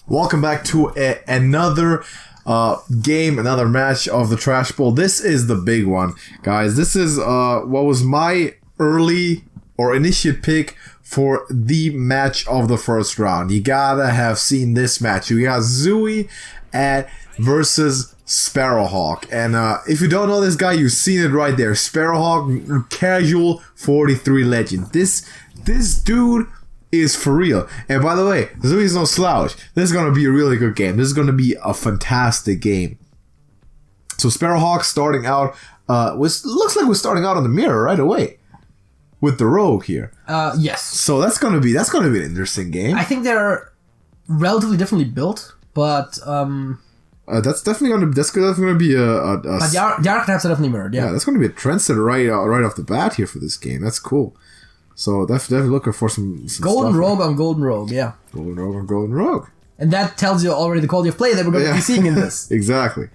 Welcome back to another game, another match of the Trash Bowl. This is the big one, guys. This is what was my early or initiate pick for the match of the first round. You gotta have seen this match. We got z00ii versus Sparrowhawk. And if you don't know this guy, you've seen it right there. Sparrowhawk, casual 43 legend. This dude is for real. And by the way, z00ii is no slouch. This is going to be a really good game. This is going to be a fantastic game. So Sparrowhawk starting out, looks like we're starting out on the mirror right away with the rogue here. Yes. So that's going to be an interesting game. I think they're relatively differently built, but that's definitely going to be a but the archetypes are definitely mirrored. Yeah, that's going to be a trendsetter right off the bat here for this game. That's cool. So definitely looking for some golden stuff rogue on golden rogue, yeah. Golden rogue on golden rogue. And that tells you already the quality of play that we're going to be seeing in this. Exactly.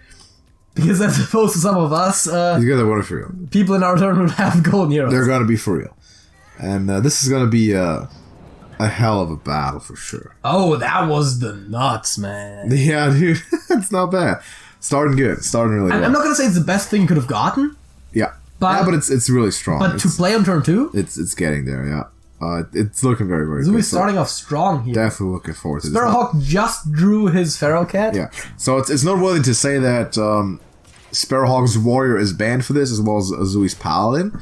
Because as opposed to some of us, you gotta want it for real. People in our tournament have golden heroes. They're gonna be for real. And this is gonna be a hell of a battle for sure. Oh, that was the nuts, man. Yeah, dude. It's not bad. Starting good. Starting really well. I'm not going to say it's the best thing you could have gotten. Yeah. But it's really strong. But to play on turn 2? It's getting there, yeah. It's looking very, very good. He's starting off strong here. Definitely looking forward to this. Sparrowhawk just drew his Feral Cat. Yeah. So it's noteworthy to say that Sparrowhawk's Warrior is banned for this, as well as z00ii's Paladin.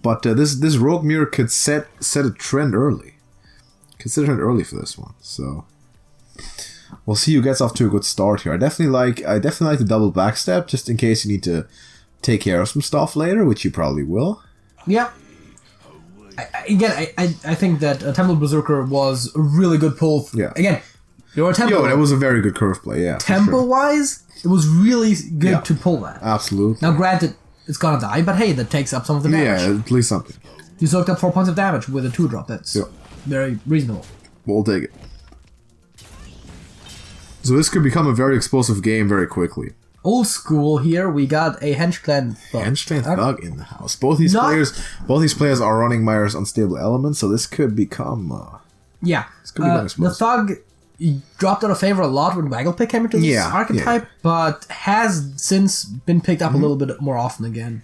But this Rogue Mirror could set a trend early. Consider a trend early for this one. So we'll see who gets off to a good start here. I definitely like the double backstep, just in case you need to take care of some stuff later, which you probably will. Yeah. I think that Temple Berserker was a really good pull. Yeah. Again, your Temple. That was a very good curve play. Yeah. Temple-wise, it was really good to pull that. Absolutely. Now, granted, it's gonna die, but hey, that takes up some of the damage. Yeah, at least something. You soaked up 4 points of damage with a 2-drop. That's very reasonable. We'll take it. So this could become a very explosive game very quickly. Old school here, we got a Henchclan Thug. Henchclan Thug in the house. Both these players are running Myers Unstable Elements, so this could become this could become explosive. The Thug dropped out of favor a lot when Wagglepick came into this archetype, but has since been picked up a little bit more often again.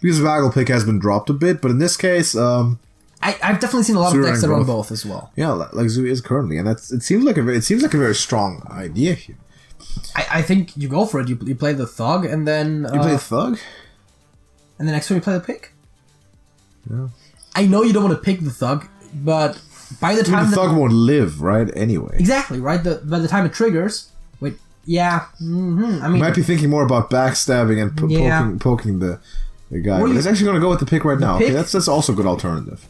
Because Wagglepick has been dropped a bit, but in this case, I've definitely seen a lot of decks that run both as well. Yeah, like z00ii is currently, and it seems like a very strong idea here. I think you go for it. You play the Thug, and then you play the Thug, and the next one you play the Pick. Yeah. I know you don't want to pick the Thug, but by the time the Thug won't live, right? Anyway, exactly right. By the time it triggers, I mean, you might be thinking more about backstabbing and poking the guy. But it's actually going to go with the Pick right now. Okay, that's also a good alternative.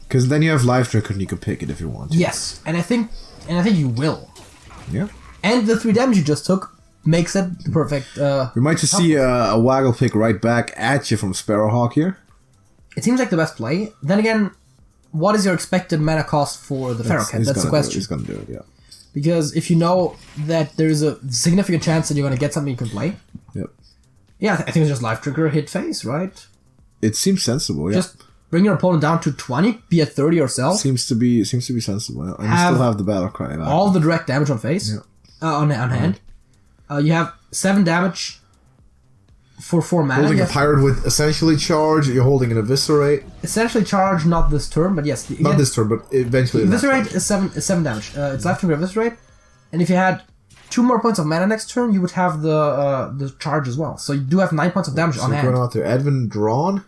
Because then you have Life Drink and you can pick it if you want to. Yes, and I think you will. Yeah. And the 3 damage you just took makes it the perfect. We might just see a Wagglepick right back at you from Sparrowhawk here. It seems like the best play. Then again, what is your expected mana cost for the Feral Cat? That's the question. He's going to do it, yeah. Because if you know that there is a significant chance that you're going to get something you can play. Yep. Yeah, I think it's just Life Trigger, hit face, right? It seems sensible, yeah. Just bring your opponent down to 20, be at 30 yourself. Seems to be sensible. And you still have the battle cry. All the direct damage on face, on hand. You have 7 damage for 4 mana. Holding a pirate with essentially charge. You're holding an eviscerate. Essentially charge, not this turn, but yes. Not this turn, but eventually. Eviscerate is 7 damage. It's Life Trigger Eviscerate, and if you had 2 more points of mana next turn, you would have the charge as well. So you do have 9 points of damage on hand. Going out there, Edvin drawn.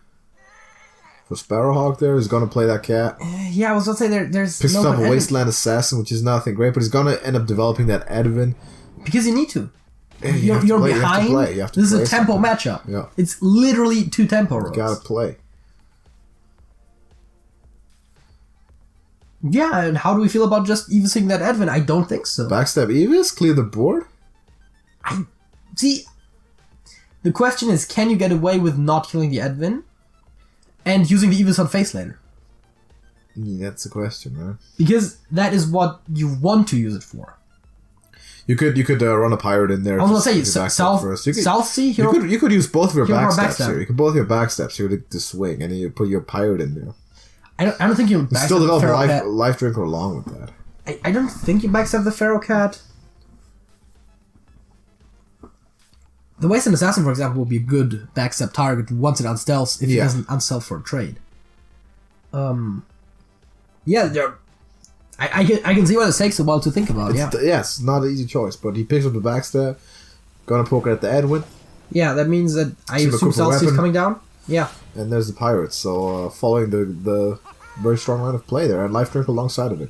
For Sparrowhawk there, he's going to play that cat. Yeah, I was going to say there's picks up a Wasteland Assassin, which is nothing great, but he's going to end up developing that Edvin. Because you need to. You're behind. You have to this is a tempo matchup. Yeah. It's literally 2 tempo rows. You got to play. Yeah, and how do we feel about just evising that Edvin? I don't think so. Backstab Evis? Clear the board? See, the question is, can you get away with not killing the Edvin? And using the Evis on face later. That's the question, man. Because that is what you want to use it for. You could run a pirate in there. I was going to say, South Sea Hero. You could use both of your backsteps here. You could both your backsteps here to swing, and then you put your pirate in there. I don't think you backstab still develop the life drinker along with that. I don't think you backstab the Feral Cat. The Western Assassin, for example, will be a good backstab target once it unstealths if it doesn't unstealth for a trade. Yeah, I can see why this takes a while to think about. Yes, not an easy choice, but he picks up the backstab, gonna poke it at the Edwin. Yeah, that means that I assume Celsius is coming down. Yeah. And there's the Pirates, so following the very strong line of play there, and life drink alongside of it,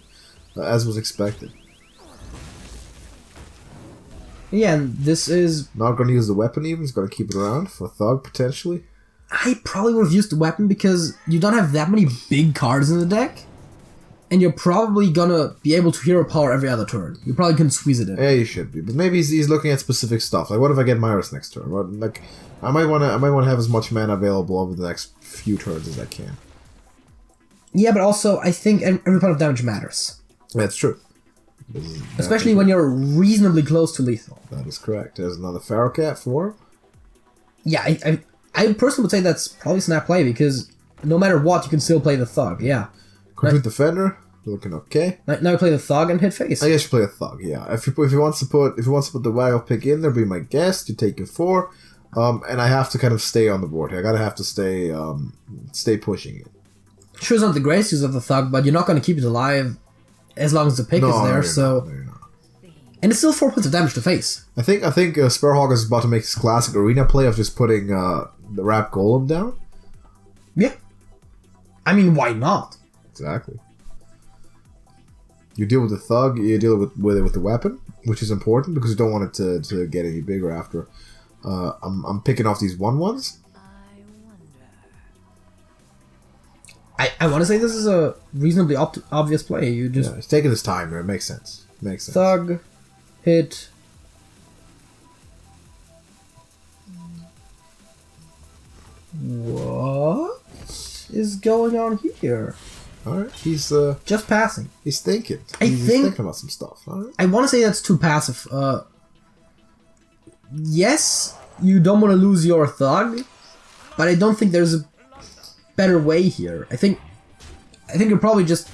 as was expected. Yeah, and this is... Not going to use the weapon even, he's going to keep it around for Thug, potentially. I probably would have used the weapon because you don't have that many big cards in the deck, and you're probably going to be able to hero power every other turn. You probably can squeeze it in. Yeah, you should be, but maybe he's looking at specific stuff. Like, what if I get Myris next turn? Like, I might want to have as much mana available over the next few turns as I can. Yeah, but also, I think every point of damage matters. That's true. Especially when you're reasonably close to lethal. That is correct. There's another Feral Cat for him. Yeah, I personally would say that's probably snap play because no matter what, you can still play the Thug, yeah. Complete Defender, looking okay. Now you play the Thug and hit face. I guess you play a Thug, yeah. If he wants to put the Waggle pick in there, be my guest. You take your 4, and I have to kind of stay on the board here. I gotta have to stay pushing it. Sure, it's not the greatest use of the Thug, but you're not going to keep it alive as long as the pick is there. So, and it's still 4 points of damage to face. I think Sparrowhawk is about to make his classic arena play of just putting the Rap Golem down. Yeah, I mean, why not? Exactly. You deal with the Thug, you deal with the weapon, which is important because you don't want it to get any bigger after. I'm picking off these 1/1s. I want to say this is a reasonably obvious play. You just he's taking his time there. It makes sense. Thug, hit. What is going on here? All right, he's just passing. He's thinking. He's thinking about some stuff. All right. I want to say that's too passive. Yes, you don't want to lose your Thug, but I don't think there's a better way here. I think you're probably just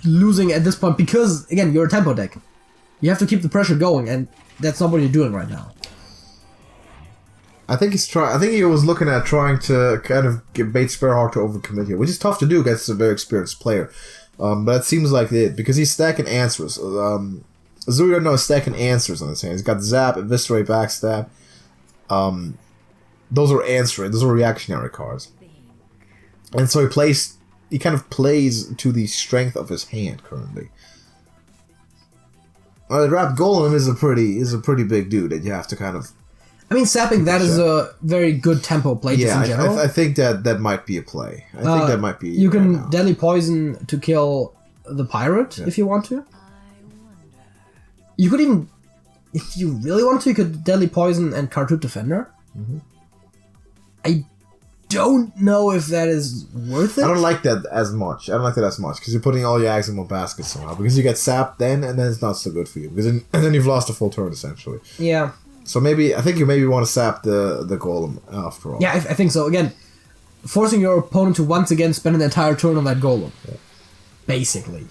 losing at this point because, again, you're a tempo deck. You have to keep the pressure going, and that's not what you're doing right now. I think he was looking at trying to kind of bait Sparrowhawk to overcommit here, which is tough to do against a very experienced player. But it seems like it because he's stacking answers. z00ii is stacking answers on his hand. He's got Zap, Eviscerate, Backstab. Those are answering. Those are reactionary cards. And so he kind of plays to the strength of his hand currently. The Rap Golem is a pretty big dude that you have to kind of... I mean, sapping that is a very good tempo play just in general. I think that might be a play. I think that might be... You can Deadly Poison to kill the Pirate if you want to. You could even... If you really want to, you could Deadly Poison and Cartoon Defender. Mm-hmm. I don't know if that is worth it. I don't like that as much. Because you're putting all your eggs in one basket somehow. Because you get sapped then, and then it's not so good for you. And then you've lost a full turn, essentially. Yeah. So I think you maybe want to sap the Golem after all. Yeah, I think so. Again, forcing your opponent to once again spend an entire turn on that Golem. Yeah. Basically.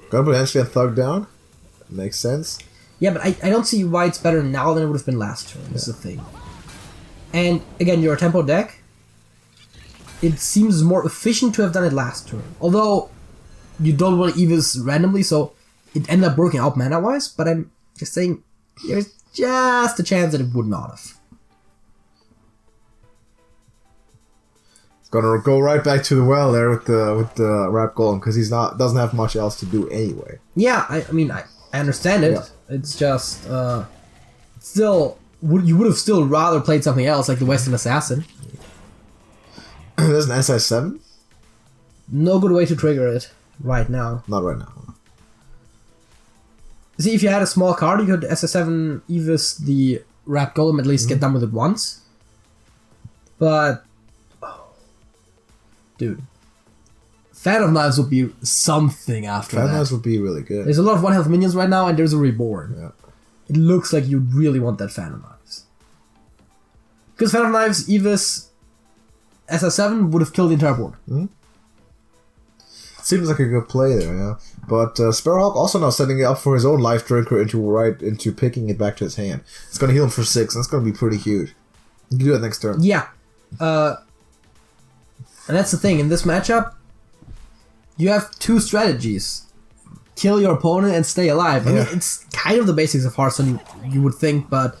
Gonna potentially a Thug down. Makes sense. Yeah, but I don't see why it's better now than it would have been last turn. That's the thing. And again, you're a tempo deck. It seems more efficient to have done it last turn. Although, you don't want to Evis randomly, so it ended up working out mana-wise, but I'm just saying, there's just a chance that it would not have. It's gonna go right back to the well there with the Rap Golem, because doesn't have much else to do anyway. Yeah, I mean, I understand it. Yeah. It's just, still, you would have still rather played something else, like the Western Assassin. There's an SI7? No good way to trigger it right now. Not right now. See, if you had a small card, you could SI7 Evis the Rap Golem, at least get done with it once. But... dude. Fan of Knives would be something after that. Fan of Knives would be really good. There's a lot of 1 health minions right now, and there's a Reborn. Yeah. It looks like you really want that Fan of Knives. Because Fan of Knives, Evis... SI7 would have killed the entire board. Mm-hmm. Seems like a good play there, yeah. But Sparrowhawk also now setting it up for his own Life Drinker into picking it back to his hand. It's going to heal him for 6, and that's going to be pretty huge. You can do that next turn. Yeah. And that's the thing. In this matchup, you have 2 strategies. Kill your opponent and stay alive. I mean, it's kind of the basics of Hearthstone, you would think, but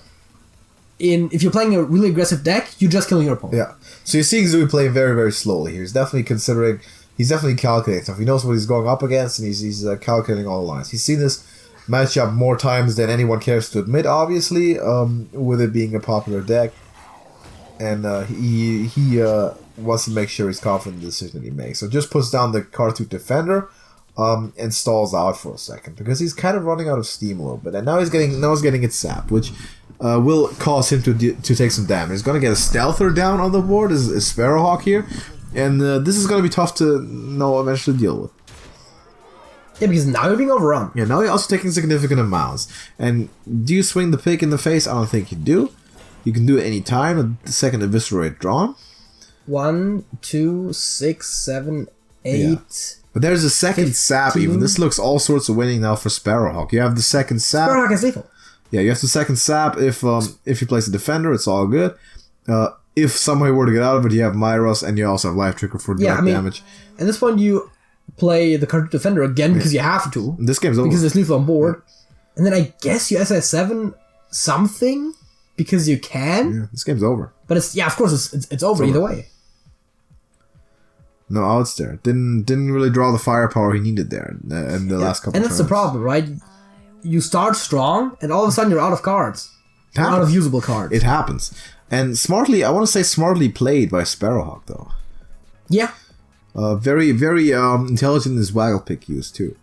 if you're playing a really aggressive deck, you're just killing your opponent. Yeah. So you're seeing Zui play very, very slowly here. He's definitely calculating stuff. He knows what he's going up against, and he's calculating all the lines. He's seen this matchup more times than anyone cares to admit, obviously, with it being a popular deck. And he wants to make sure he's confident in the decision that he makes. So just puts down the card to Defender, and stalls out for a second because he's kind of running out of steam a little bit. And now he's getting its sap, which will cause him to take some damage. He's going to get a Stealther down on the board, is Sparrowhawk here. And this is going to be tough to eventually deal with. Yeah, because now you're being overrun. Yeah, now you're also taking significant amounts. And do you swing the pick in the face? I don't think you do. You can do it any time. The second Eviscerate drawn. 1, 2, 6, 7, 8. Yeah. But there's a second 15. Sap even. This looks all sorts of winning now for Sparrowhawk. You have the second sap. Sparrowhawk is lethal. Yeah, you have the second sap. If you place a Defender, it's all good. If somebody were to get out of it, you have Myros, and you also have Life Trigger for direct damage. At this point, you play the card Defender again because you have to. This game's over. Because it's lethal on board. Yeah. And then I guess you SS7 something because you can. Yeah, this game's over. But of course, it's over either way. No outs there. Didn't really draw the firepower he needed there in the last couple. And that's turns. The problem, right? You start strong, and all of a sudden you're out of cards. Out of usable cards. It happens. And I want to say smartly played by Sparrowhawk, though. Yeah. Very, very intelligent in his waggle pick use, too.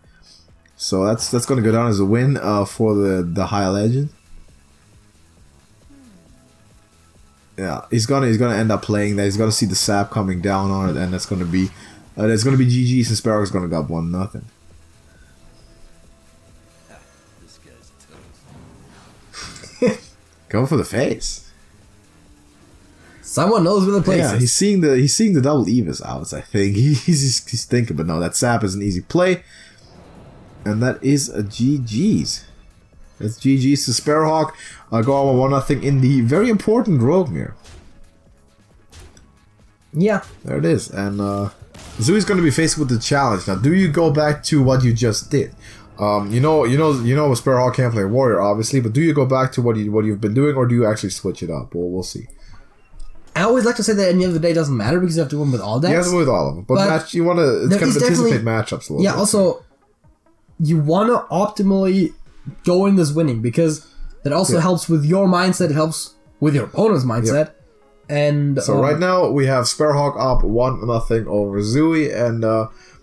So that's going to go down as a win for the High Legend. Yeah, he's gonna end up playing that. He's gonna see the sap coming down on it, and that's gonna be GG's, and Sparrow's gonna go up 1-0. Go for the face. Someone knows where the place is. Yeah, he's seeing the double Evis outs. I think he's thinking, but no, that sap is an easy play, and that is a GG's. That's GG's to Sparrowhawk. Go on 1-0 in the very important Rogue Mirror. Yeah. There it is. And Zui's going to be faced with the challenge. Now, do you go back to what you just did? You know, Sparrowhawk can't play Warrior, obviously, but do you go back to what you've been doing, or do you actually switch it up? Well, we'll see. I always like to say that at the end of the day it doesn't matter because you have to win with all decks. You have to win with all of them. But you want to kind of anticipate matchups a little bit. Yeah, also, you want to optimally go in this winning because that also helps with your mindset. It helps with your opponent's mindset. And so right now we have Sparrowhawk up 1-0 over Zui, and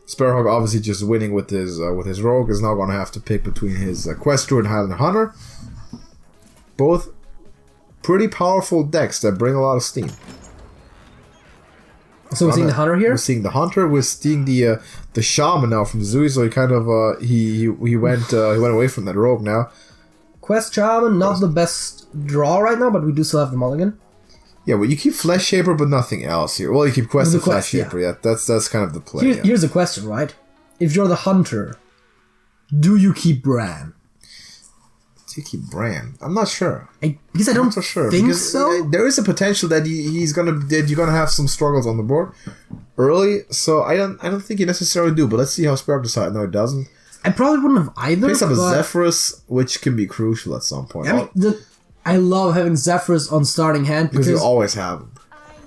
Sparrowhawk obviously just winning with his Rogue is now going to have to pick between his Quest Druid and Highland Hunter. Both pretty powerful decks that bring a lot of steam. So we're seeing the Hunter here. We're seeing the Hunter. We're seeing the Shaman now from Zui. So he kind of he went away from that Rogue now. Quest Shaman, not the best draw right now, but we do still have the mulligan. Yeah, well, you keep Flesh Shaper, but nothing else here. Well, you keep Quest and Flesh Shaper. Yeah, that's kind of the play. Here's a question, right? If you're the Hunter, do you keep Bran? Do you keep Bran? I'm not sure. Because I don't for sure. Think so. There is a potential that you're gonna have some struggles on the board early. So I don't think you necessarily do. But let's see how Sparrow decides. No, it doesn't. I probably wouldn't have either. Plays up a Zephyrus, which can be crucial at some point. I love having Zephyrus on starting hand because you always have them.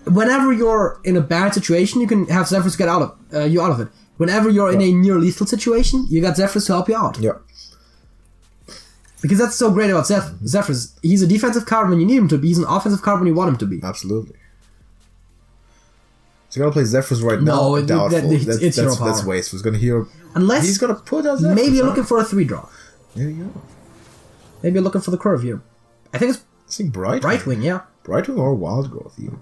Whenever you're in a bad situation, you can have Zephyrus get out of it. Whenever you're in a near lethal situation, you got Zephyrus to help you out. Yeah. Because that's so great about Zephyrus. He's a defensive card when you need him to be. He's an offensive card when you want him to be. Absolutely. So you're gonna play Zephyrus right now? No, doubtful. It's hero power. That's wasteful. He's gonna heal. Unless he's gonna put out Zephyrus. Maybe you're looking for a 3-draw. There you go. Maybe you're looking for the curve here. I think it's Brightwing, yeah. Brightwing or Wild Growth, even.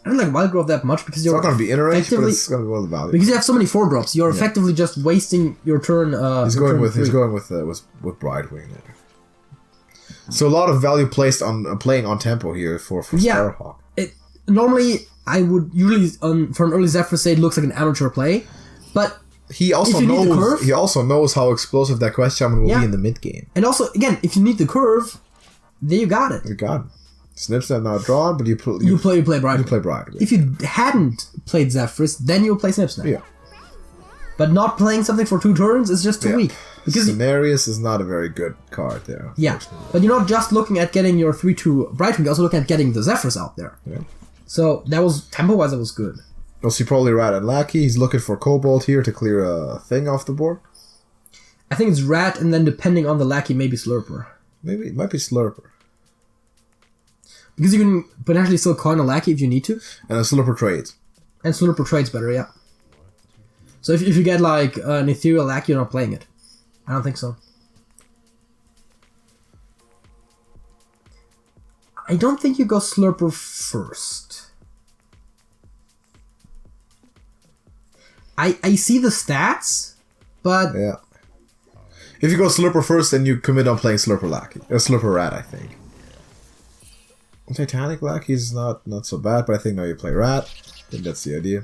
I don't like Wild Growth that much because you're not going to be in range, but it's going to be well the value. Because you have so many 4-drops, you're effectively just wasting your turn. He's going with Brightwing there. So a lot of value placed on playing on tempo here for Sparrowhawk. Normally, I would usually for an early Zephyrus say it looks like an amateur play, But he also knows how explosive that quest shaman will be in the mid game. And also, again, if you need the curve, then you got it. You got it. Snips are not drawn, but you play Brightwing. You play Brightwing. If you hadn't played Zephyrus, then you'll play Snip Snap. Yeah. But not playing something for 2 turns is just too weak. Because Cenarius is not a very good card there. Yeah, but you're not just looking at getting your 3-2 Brightwing, you're also looking at getting the Zephyrus out there. Yeah. So that was, tempo-wise, that was good. Also, probably Rat and Lackey. He's looking for Cobalt here to clear a thing off the board. I think it's Rat, and then depending on the Lackey, maybe Slurper. Maybe it might be Slurper. Because you can potentially still coin a Lackey if you need to. And a Slurper trades. And Slurper trades better, yeah. So if you get like an Ethereal Lackey, you're not playing it. I don't think so. I don't think you go Slurper first. I see the stats, but... Yeah. If you go Slurper first, then you commit on playing Slurper Lackey. Slurper Rat, I think. Titanic Lackey is not so bad, but I think now you play Rat. I think that's the idea.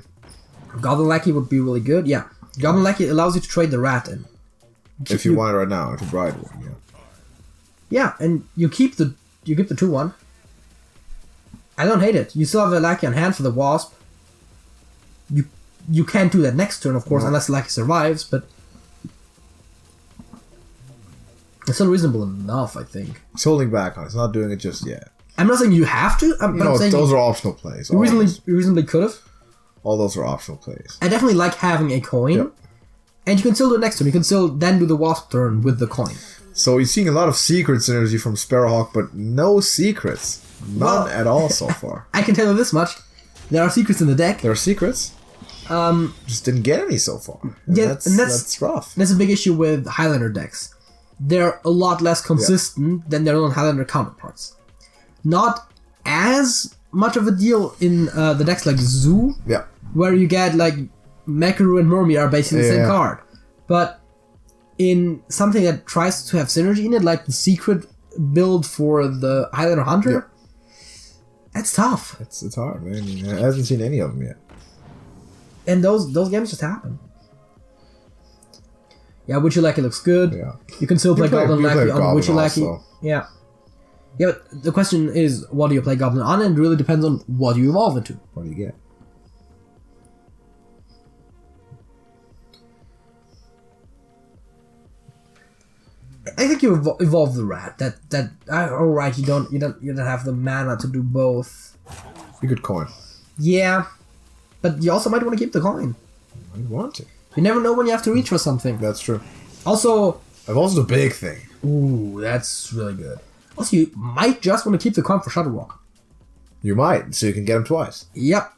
Goblin Lackey would be really good, yeah. Goblin Lackey allows you to trade the Rat in. If you want it right now, if you bride one, yeah. Yeah, and you keep the 2-1. I don't hate it. You still have a Lackey on hand for the Wasp. You can't do that next turn, of course, unless Lackey survives, but it's still reasonable enough, I think. He's holding back on it. He's not doing it just yet. I'm not saying you have to. I'm saying those are optional plays. You reasonably could have. All those are optional plays. I definitely like having a coin. And you can still do it next turn. You can still then do the Wasp turn with the coin. So you're seeing a lot of secret synergy from Sparrowhawk, but no secrets. None at all so far. I can tell you this much. There are secrets in the deck. There are secrets? Just didn't get any so far. And yeah, that's rough. That's a big issue with Highlander decks. They're a lot less consistent than their own Highlander counterparts. Not as much of a deal in the decks like Zoo, where you get like Mekaru and Murmy are basically the same card. But in something that tries to have synergy in it, like the secret build for the Highlander Hunter, that's tough. It's hard, man. I mean, I haven't seen any of them yet. And those games just happen. Yeah, Witchy Lackey looks good. Yeah. You can still play Goblin Lackey on Witchy Lackey. Also. Yeah. Yeah, but the question is, what do you play Goblin on? And it really depends on what you evolve into. What do you get? I think you evolve the Rat. Alright, you don't have the mana to do both. You could coin. Yeah, but you also might want to keep the coin. I want to. You never know when you have to reach for something. That's true. Also, the big thing. Ooh, that's really good. Also, you might just want to keep the coin for Shuttle Walk. You might, so you can get him twice. Yep.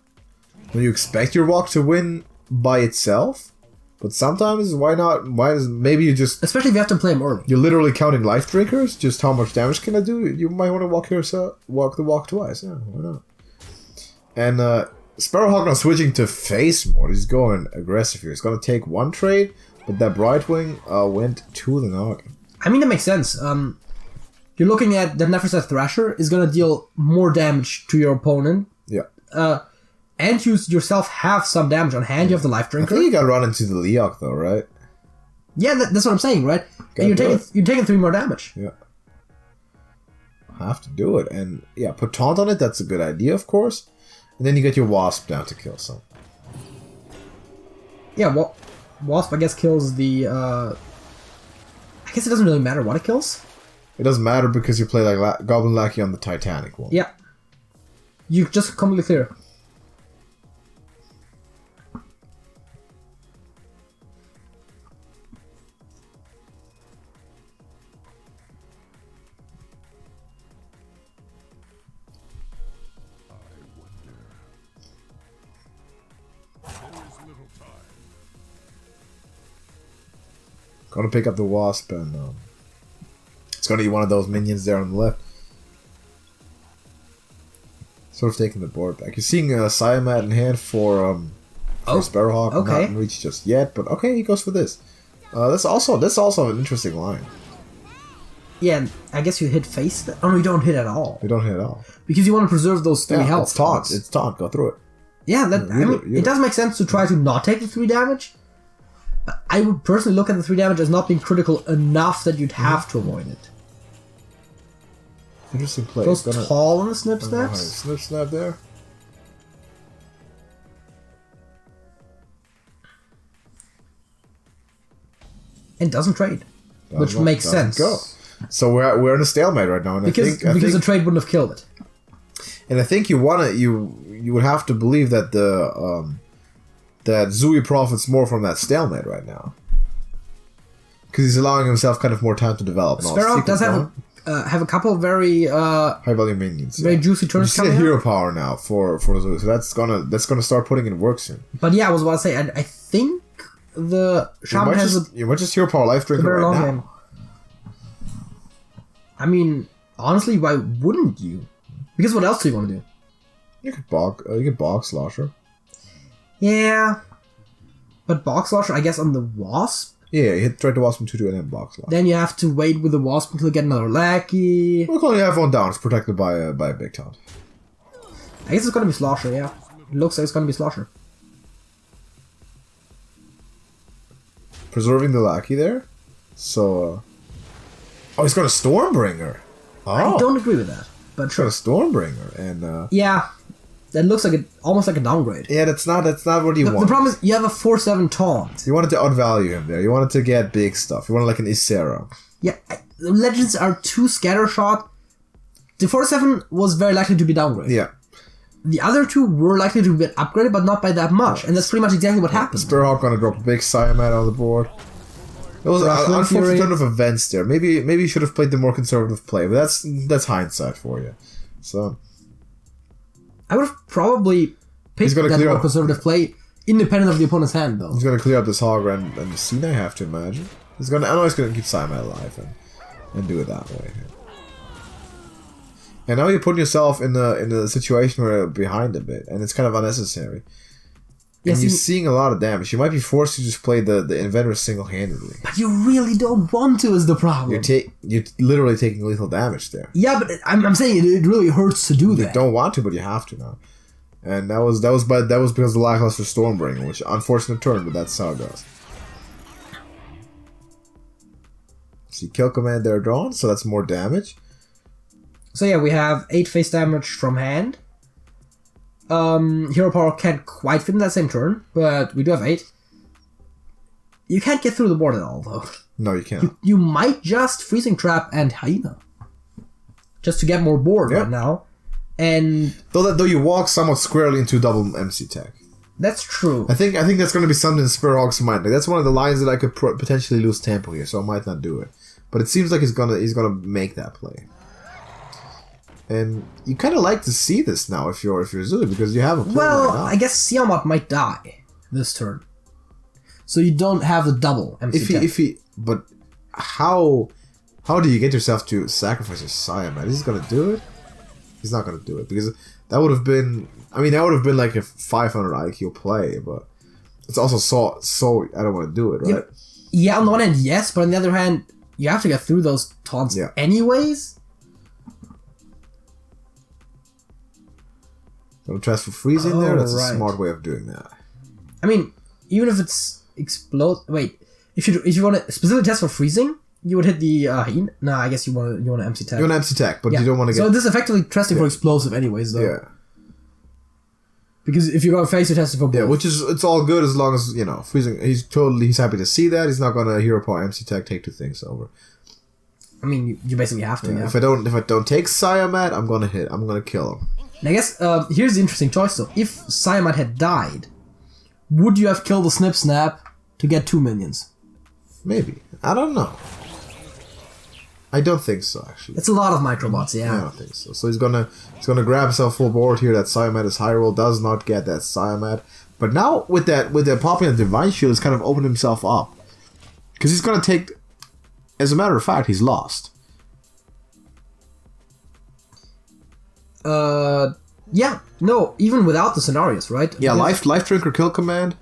When you expect your walk to win by itself, but sometimes why not? Maybe you just, especially if you have to play him early. You're literally counting life drinkers. Just how much damage can I do? You might want to walk the walk twice. Yeah, why not? And Sparrowhawk not switching to face mode. He's going aggressive here. He's going to take one trade, but that Brightwing went to the noggin. I mean, that makes sense. You're looking at the Nephroset Thrasher is going to deal more damage to your opponent. Yeah. And you yourself have some damage on hand. You have the Life Drinker. I think you got to run into the Leok though, right? Yeah, that's what I'm saying, right? And you're taking 3 more damage. Yeah. Have to do it. And yeah, put Taunt on it. That's a good idea, of course. And then you get your Wasp down to kill some. Yeah, well, Wasp, I guess, kills the... I guess it doesn't really matter what it kills. It doesn't matter because you play like Goblin Lackey on the Titanic one. Yeah. You just completely clear. Gonna pick up the Wasp and it's gonna be one of those minions there on the left. Sort of taking the board back. You're seeing Siamat in hand for Sparrowhawk. Okay. Not in reach just yet, but okay, he goes for this. That's also an interesting line. Yeah, I guess you hit face. Oh no, you don't hit at all. You don't hit at all because you want to preserve those 3 health. It's taunt. It's taunt. Go through it. Yeah, I mean, it does make sense to try to not take the 3 damage. I would personally look at the 3 damage as not being critical enough that you'd have to avoid it. Interesting play. Goes tall on the snip snaps. Snip snap there. And doesn't trade, which makes sense. Go. So we're in a stalemate right now, and because I think the trade wouldn't have killed it. And I think you would have to believe that that Zooey profits more from that stalemate right now, because he's allowing himself kind of more time to develop. Sparrowhawk does have a couple of very high value minions, very juicy turns. You see that hero power now for Zooey, so that's gonna start putting in work soon. But yeah, I was about to say, I think the Shaman has you might just hero power life drinker right now. Game. I mean, honestly, why wouldn't you? Because what else do you want to do? You could box Slosher. Yeah, but box Slosher, I guess, on the Wasp. Yeah, you hit try to Wasp from 2/2 and then box Slosher. Then you have to wait with the Wasp until you get another lackey. We'll only have one down. It's protected by a big taunt. I guess it's gonna be Slosher. Yeah, it looks like it's gonna be Slosher. Preserving the lackey there, so. Oh, he's got a Stormbringer. Oh. I don't agree with that, but sure. He's got a Stormbringer, and yeah, that looks like almost like a downgrade. Yeah, that's not what you want. The problem is you have a 4/7 taunt. You wanted to outvalue him there. You wanted to get big stuff. You wanted like an Isera. Yeah, the Legends are too scattershot. The 4/7 was very likely to be downgraded. Yeah. The other two were likely to get upgraded, but not by that much, and that's pretty much exactly what happened. Sparrowhawk gonna drop a big Siamat on the board. It was an unfortunate turn of events there. Maybe you should have played the more conservative play, but that's hindsight for you. So I would have probably picked that more conservative play, independent of the opponent's hand, though. He's gonna clear up this Hog and the Cena, I have to imagine. I know he's gonna keep Siamat alive and do it that way. And now you're putting yourself in a situation where you're behind a bit, and it's kind of unnecessary. And you're seeing a lot of damage. You might be forced to just play the Inventor single-handedly. But you really don't want to, is the problem. You're literally taking lethal damage there. Yeah, but I'm saying it really hurts to do that. You don't want to, but you have to now. And that was because of the lackluster Stormbringer, which unfortunate turn, but that's how it goes. See, kill command there drawn, so that's more damage. So yeah, we have 8 face damage from hand. Hero power can't quite fit in that same turn, but we do have 8. You can't get through the board at all, though. No, you can't. You might just Freezing Trap and Hyena. Just to get more board right now. And though you walk somewhat squarely into double MC tech. That's true. I think that's going to be something in Sparrowhawk's mind. Like, that's one of the lines that I could potentially lose tempo here, so I might not do it. But it seems like he's gonna make that play. And you kind of like to see this now if you're Zulu, because you have a play. Well, I guess Siamat might die this turn, so you don't have the double MC. But how do you get yourself to sacrifice your Siamat? Is he gonna do it? He's not gonna do it, because that would have been like a 500 IQ play, but it's also so I don't want to do it, right? Yeah, on the one hand, yes, but on the other hand, you have to get through those taunts anyways. Don't test for freezing there. That's a smart way of doing that. I mean, even if it's explode. Wait, if you want to specifically test for freezing, you would hit the Hyena. Nah, I guess you want to MC tech. You want to MC tech, but you don't want to get. So this is effectively testing for explosive, anyways, though. Yeah. Because if you're going to face, you're testing for both. Yeah, it's all good as long as freezing. He's happy to see that. He's not going to hero power MC tech take 2 things over. I mean, you basically have to. Yeah. If I don't take Siamat, I'm going to hit. I'm going to kill him. And I guess here's the interesting choice though. If Siamat had died, would you have killed the Snip Snap to get 2 minions? Maybe. I don't know. I don't think so, actually. It's a lot of microbots, yeah. I don't think so. So he's gonna grab himself full board here. That Siamat is high roll, does not get that Siamat. But now with that popping of Divine Shield, he's kind of opened himself up. Because he's gonna take, as a matter of fact, he's lost. Yeah, no, even without the scenarios, right? Yeah, life drinker kill command.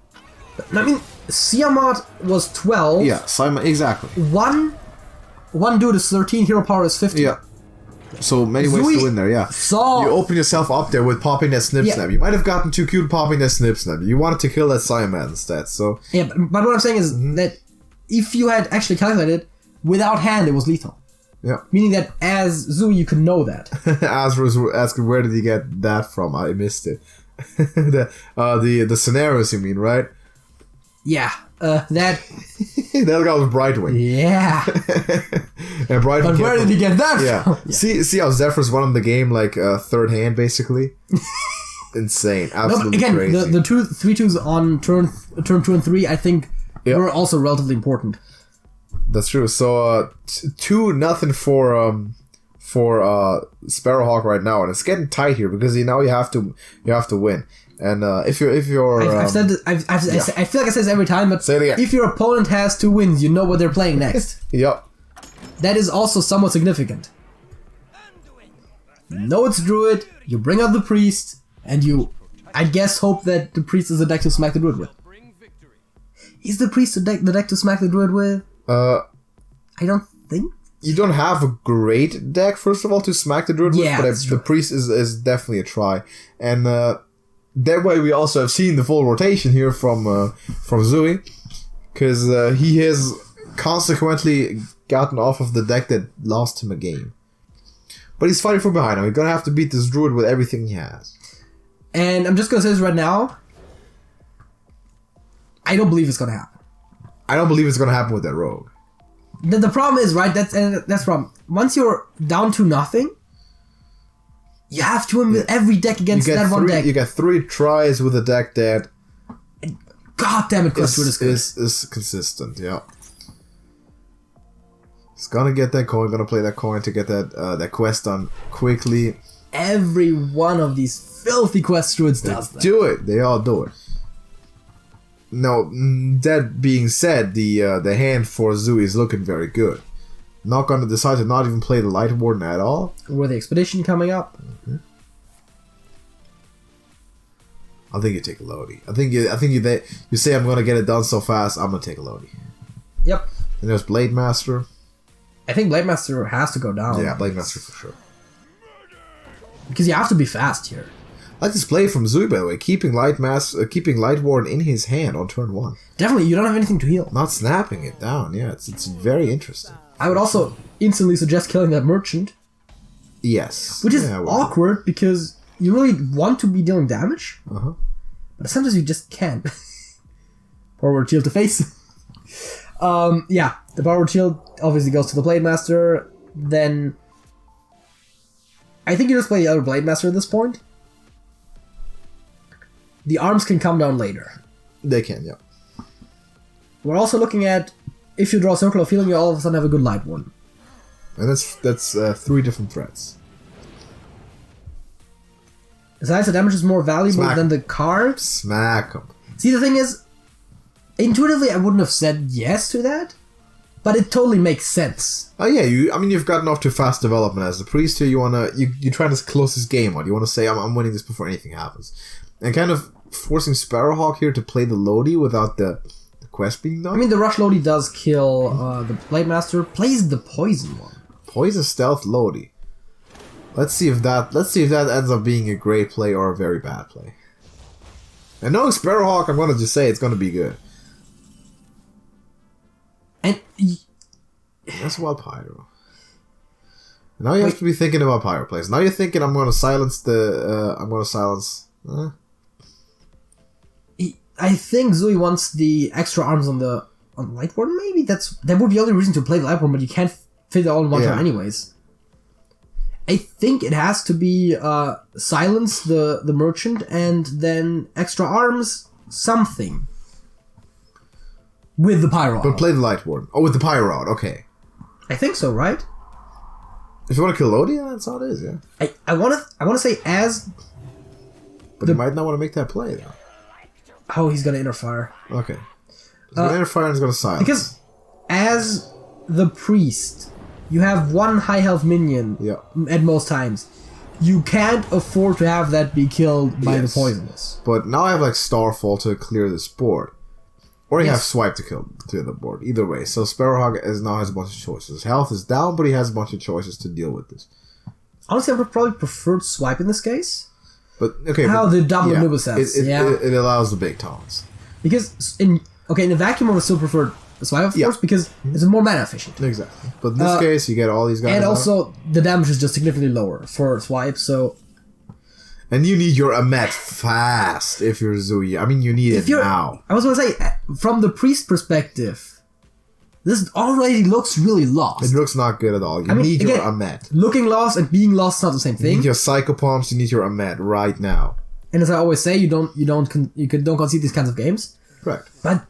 I mean, Siamat was 12. Yeah, Siamat, exactly. One dude is 13, hero power is 50. Yeah. So many ways Zooey to win there, yeah. saw- You open yourself up there with popping that Snip Snap. You might have gotten too cute popping that Snip Snap. You wanted to kill that Siamad instead, so... Yeah, but what I'm saying is that if you had actually calculated, without hand, it was lethal. Yeah. Meaning that as Zooey, you could know that. Azra was asking, where did he get that from? I missed it. the scenarios, you mean, right? Yeah, that... that guy was Brightwing. Yeah. And Brightwing But where did he get that Yeah. from? See how Zephyr's running the game like third hand, basically? Insane. Absolutely No, but again, crazy. the 3-2s on turn 2 and 3, I think, Yep. were also relatively important. That's true. So 2-0 for Sparrowhawk right now, and it's getting tight here because you have to win. And if you're I've said this, I feel like I say this every time, but Say it again. if your opponent has 2 wins, you know what they're playing next. Yep. That is also somewhat significant. You know it's Druid, you bring out the Priest, and you, I guess, hope that the Priest is the deck to smack the Druid with. Is the Priest the deck to smack the Druid with? I don't think. You don't have a great deck, first of all, to smack the Druid with, Yeah, but that's the true. Priest is definitely a try. And that way we also have seen the full rotation here from Zooey, because he has consequently gotten off of the deck that lost him a game. But he's fighting from behind now. He's going to have to beat this Druid with everything he has. And I'm just going to say this right now. I don't believe it's going to happen. I don't believe it's going to happen with that Rogue. The problem is, right, that's the problem. Once you're down to nothing, you have to win with every deck against that one deck. You get 3 tries with a deck that God damn it, Quest Druid is good. is consistent, yeah. He's gonna get that coin, gonna play that coin to get that quest done quickly. Every one of these filthy Quest Druids does that. Do it. They all do it. Now, that being said, the hand for Zooey is looking very good. Not gonna decide to not even play the Light Warden at all. With the Expedition coming up. I think you take a Lodi. I think you say I'm gonna get it done so fast. I'm gonna take a Lodi. Yep. And there's Blade Master. I think Blade Master has to go down. Yeah, Blade Master for sure. Because you have to be fast here. I like this play from Zooey, by the way, keeping Light Warden in his hand on turn 1. Definitely, you don't have anything to heal. Not snapping it down. Yeah, it's very interesting. I would also instantly suggest killing that Merchant. Yes. Which is Yeah, awkward because you really want to be dealing damage. Uh-huh. But sometimes you just can't. Forward shield to face. Yeah, the forward shield obviously goes to the Blade Master. Then I think you just play the other Blade Master at this point. The arms can come down later. They can, yeah. We're also looking at if you draw a Circle of Healing, you all of a sudden have a good Light Warden. And that's 3 different threats. Besides, the damage is more valuable Smack. than the cards. Smack them. See, the thing is, intuitively, I wouldn't have said yes to that, but it totally makes sense. Oh yeah, you've gotten off to fast development as the priest here. You try to close this game out. You want to say I'm winning this before anything happens, and kind of forcing Sparrowhawk here to play the Lodi without the quest being done. I mean, the Rush Lodi does kill the Blade Master, plays the Poison one. Poison Stealth Lodi. Let's see if that ends up being a great play or a very bad play. And knowing Sparrowhawk, I'm gonna just say it's gonna be good. And That's Wild Pyro. Now you have to be thinking about Pyro plays. Now you're thinking I'm gonna silence the. I think Zooey wants the extra arms on the Light Warden. Maybe that would be the only reason to play the Light Warden, but you can't fit it all in one turn anyways. I think it has to be silence the Merchant and then extra arms something with the Pyro. But play the Light Warden. Oh, with the Pyro out. Okay. I think so, right? If you want to kill Lodi, that's how it is. Yeah. I want to say as. But you might not want to make that play though. Oh, he's gonna interfire. Okay. He's gonna interfere and he's gonna silence. Because as the priest, you have one high health minion at most times. You can't afford to have that be killed by the poisonous. But now I have like Starfall to clear this board. Or you have Swipe to clear the board. Either way. So Sparrowhawk now has a bunch of choices. His health is down, but he has a bunch of choices to deal with this. Honestly, I would probably prefer swipe in this case. But okay, How the double nibble sets. sets. It allows the big taunts. Because in the vacuum, I would still prefer swipe, of course, because it's more mana efficient. Exactly. But in this case, you get all these guys. And also, the damage is just significantly lower for swipe, so. And you need your Amet fast if you're Zui. I mean, you need it now. I was going to say, from the priest perspective, this already looks really lost. It looks not good at all. You need your Amet. Looking lost and being lost is not the same thing. You need your Psychopomps, you need your Amet right now. And as I always say, you don't concede these kinds of games. Correct. But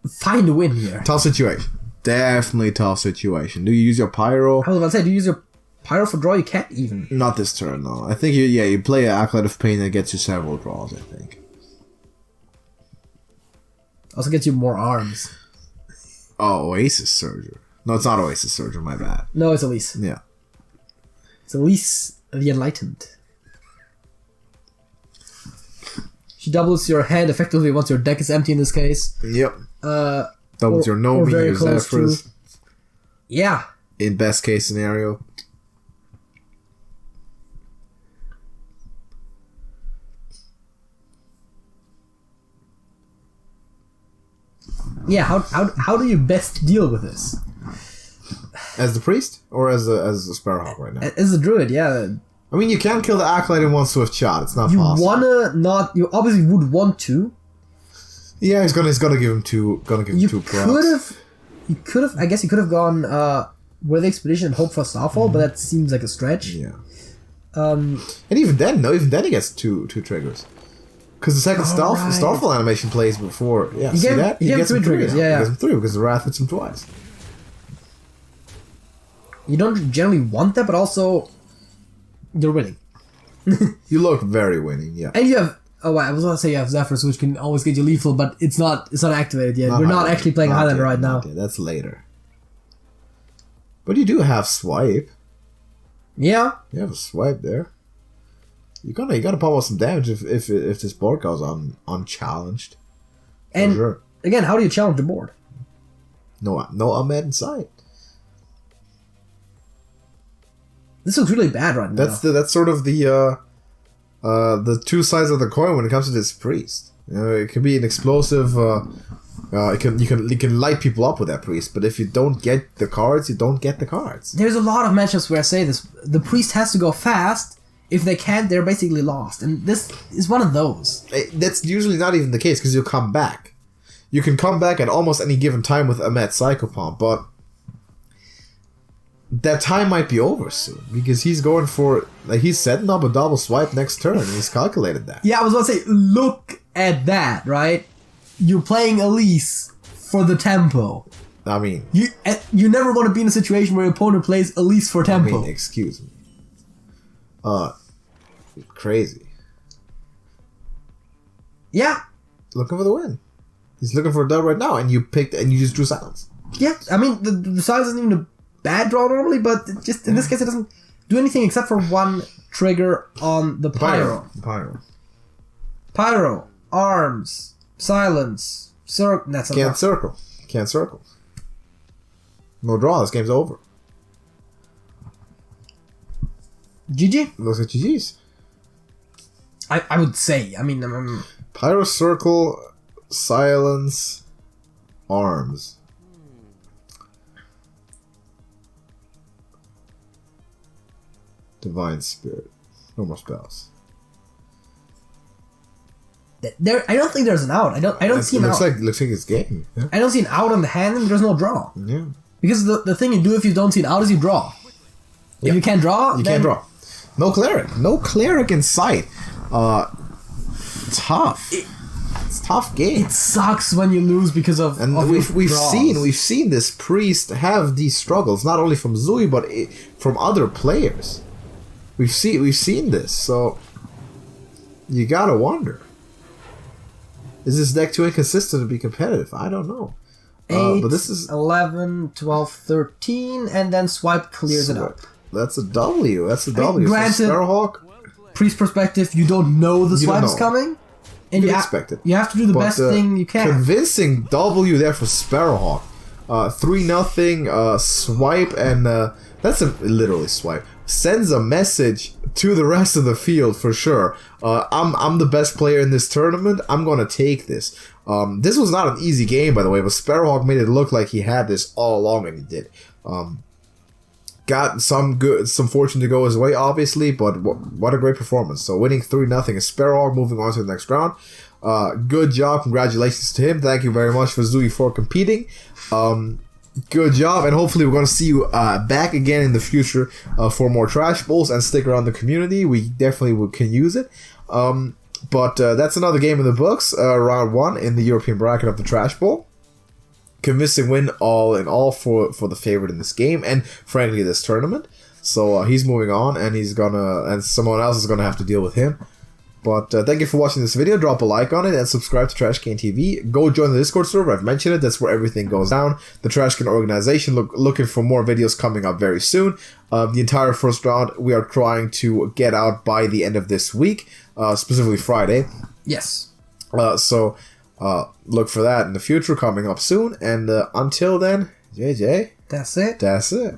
find a win here. Tough situation. Definitely tough situation. Do you use your Pyro? I was about to say, do you use your Pyro for draw? You can't even. Not this turn, no. I think you play an Acolyte of Pain that gets you several draws, I think. Also gets you more arms. Oh, Oasis Surger. No, it's not Oasis Surger, my bad. No, it's Elise. Yeah. It's Elise the Enlightened. She doubles your hand effectively once your deck is empty in this case. Yep. Doubles your Nomi, your Zephyrs. Yeah. In best case scenario. Yeah, how do you best deal with this? As the priest or as a Sparrowhawk right now? As a druid, yeah. I mean, you can kill the Acolyte in one swift shot. It's not possible. You obviously would want to. Yeah, he's gonna give him two. Two procs. You could have. I guess you could have gone with the expedition and hope for Starfall, but that seems like a stretch. Yeah. And even then, he gets two triggers. Because the second Starfall animation plays before. Yeah, see that? He gets 3 triggers. Yeah. He gets 3 because the Wrath hits him twice. You don't generally want that, but also you're winning. You look very winning, yeah. And you have. Oh, I was going to say you have Zephyrs, which can always get you lethal, but it's not activated yet. We're not actually playing Highlander right now. That's later. But you do have Swipe. Yeah. You have a Swipe there. You gotta pop out some damage if this board goes unchallenged. And again, how do you challenge the board? No Ahmed in sight. This looks really bad right now. That's sort of the two sides of the coin when it comes to this priest. You know, it can be an explosive. You can light people up with that priest, but if you don't get the cards, you don't get the cards. There's a lot of matchups where I say this: the priest has to go fast. If they can't, they're basically lost, and this is one of those. That's usually not even the case because you'll come back. You can come back at almost any given time with Ahmet Psychopomp, but that time might be over soon because he's going for he's setting up a double swipe next turn and he's calculated that. Yeah, I was about to say, look at that, right? You're playing Elise for the tempo. I mean, you never want to be in a situation where your opponent plays Elise for tempo. I mean, excuse me. Crazy. Yeah. Looking for the win. He's looking for a dub right now, and you just drew silence. Yeah, I mean, the silence isn't even a bad draw normally, but just in this case, it doesn't do anything except for one trigger on the Pyro. Pyro, arms, silence, circle. That's Can't circle. No draw. This game's over. GG? Looks like GG's. I would say. I mean, Pyro, circle, silence, arms. Divine Spirit. No more spells. I don't think there's an out. I don't see an out. Looks like it's game. Yeah. I don't see an out on the hand, and there's no draw. Yeah. Because the thing you do if you don't see an out is you draw. If you can't draw, can't draw. No cleric in sight. Tough. It's a tough game. It sucks when you lose because of. And we've seen this priest have these struggles not only from Zui but from other players. We've seen this, so you gotta wonder: is this deck too inconsistent to be competitive? I don't know. 8, but this is 11, 12, 13, and then swipe clears it up. That's a W. That's a W. Granted, Sparrowhawk, priest perspective, you don't know the swipe's coming, and you expect it. You have to do the best thing you can. Convincing W there for Sparrowhawk. 3-0 swipe, and that's a literally swipe. sends a message to the rest of the field for sure. I'm the best player in this tournament. I'm gonna take this. This was not an easy game, by the way, but Sparrowhawk made it look like he had this all along, and he did. Got some fortune to go his way, obviously, but what a great performance. So winning 3-0 is Sparrowhawk, moving on to the next round. Good job. Congratulations to him. Thank you very much for z00ii for competing. Good job, and hopefully we're going to see you back again in the future for more Trash Bowls, and stick around the community. We definitely can use it. But that's another game in the books. Round 1 in the European bracket of the Trash Bowl. Convincing win all in all for the favorite in this game, and frankly this tournament. So he's moving on, and someone else is gonna have to deal with him. But thank you for watching this video. Drop a like on it and subscribe to TrashcanTV. Go join the Discord server. I've mentioned it. That's where everything goes down. The Trashcan organization looking for more videos coming up very soon. The entire first round we are trying to get out by the end of this week, specifically Friday. Yes. So look for that in the future coming up soon. And until then, JJ. That's it. That's it.